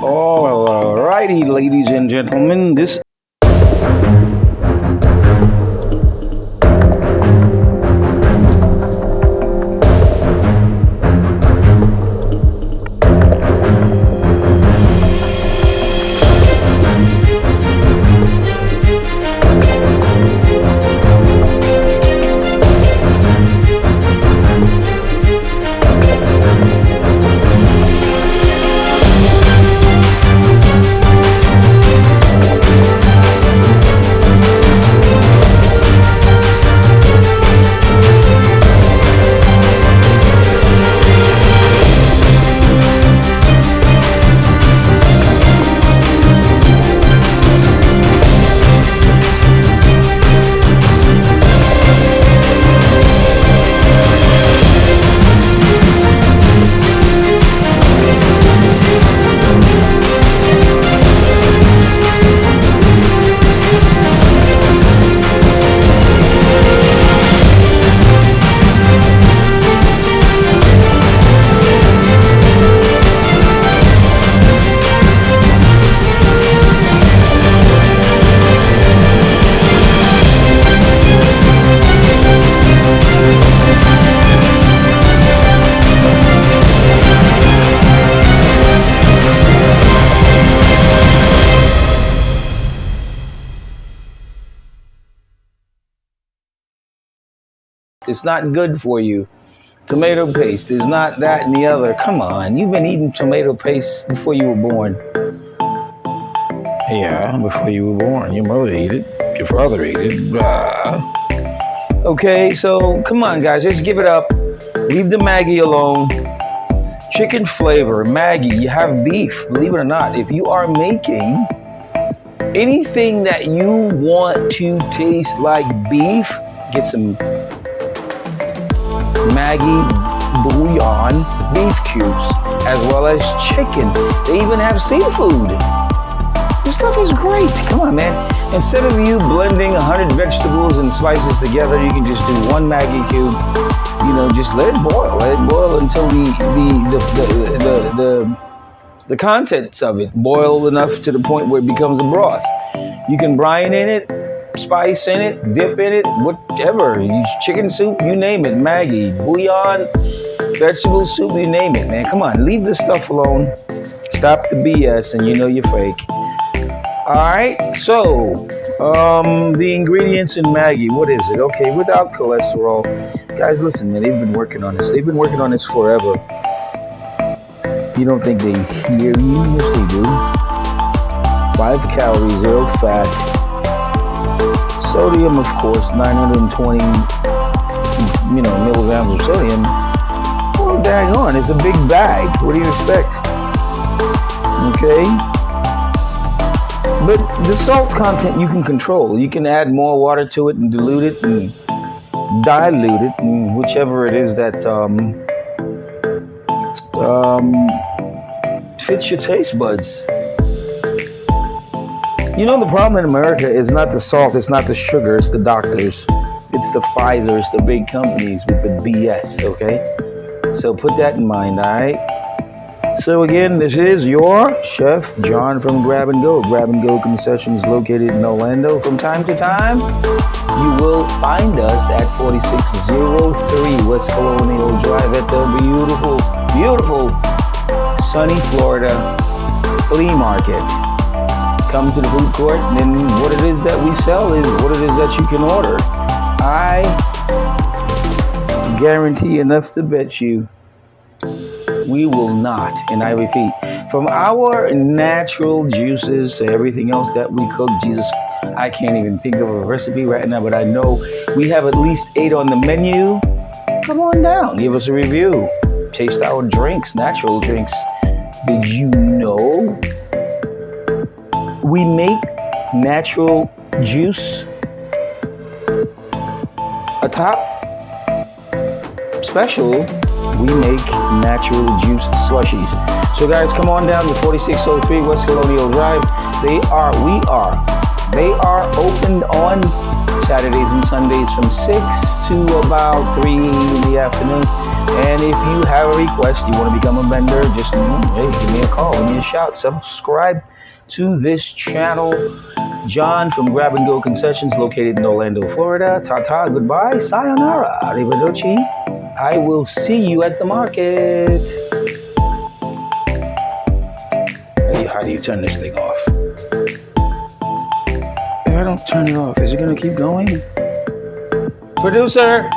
All righty, ladies and gentlemen, this it's not good for you. Tomato paste is not that and the other. Come on, you've been eating tomato paste before you were born. Yeah, before you were born. Your mother ate it. Your father ate it. Blah. Okay, so come on, guys, just give it up. Leave the Maggi alone. Chicken flavor, Maggi, you have beef. Believe it or not, if you are making anything that you want to taste like beef, get some Maggi bouillon beef cubes, as well as chicken. They even have seafood. This stuff is great. Come on, man. Instead of you blending 100 vegetables and spices together, you can just do one Maggi cube. You know, just let it boil. Let it boil until the contents of it boil enough to the point where it becomes a broth. You can brine in it, spice in it, dip in it, whatever. Chicken soup, you name it. Maggi, bouillon, vegetable soup, you name it, man. Come on, leave this stuff alone. Stop the BS and you know you're fake. All right, so the ingredients in Maggi, what is it? Okay, without cholesterol. Guys, listen, man, they've been working on this. They've been working on this forever. You don't think they hear you? Yes, they do. 5 calories, 0 fat. Sodium, of course, 920, milligrams of sodium. Well, dang on, it's a big bag. What do you expect? Okay? But the salt content you can control. You can add more water to it and dilute it and dilute it, and whichever it is that fits your taste buds. You know, the problem in America is not the salt, it's not the sugar, it's the doctors. It's the Pfizers, the big companies with the BS, okay? So put that in mind, all right? So again, this is your Chef John from Grab and Go. Grab and Go Concessions located in Orlando. From time to time, you will find us at 4603 West Colonial Drive at the beautiful, beautiful sunny Florida flea market. Come to the food court, and then what it is that we sell is what it is that you can order. I guarantee enough to bet you we will not, and I repeat, from our natural juices to everything else that we cook, Jesus, I can't even think of a recipe right now, but I know we have at least 8 on the menu. Come on down, give us a review. Taste our drinks, natural drinks. Did you know we make natural juice a top special? We make natural juice slushies. So guys, come on down to 4603 West Colonial Drive. They are opened on Saturdays and Sundays from 6 to about 3 in the afternoon. And if you have a request, you want to become a vendor, just hey, give me a call, give me a shout, subscribe to this channel. John from Grab and Go Concessions, located in Orlando, Florida. Ta-ta, goodbye, sayonara, arrivederci. I will see you at the market. Hey, how do you turn this thing off? If I don't turn it off, is it going to keep going? Producer!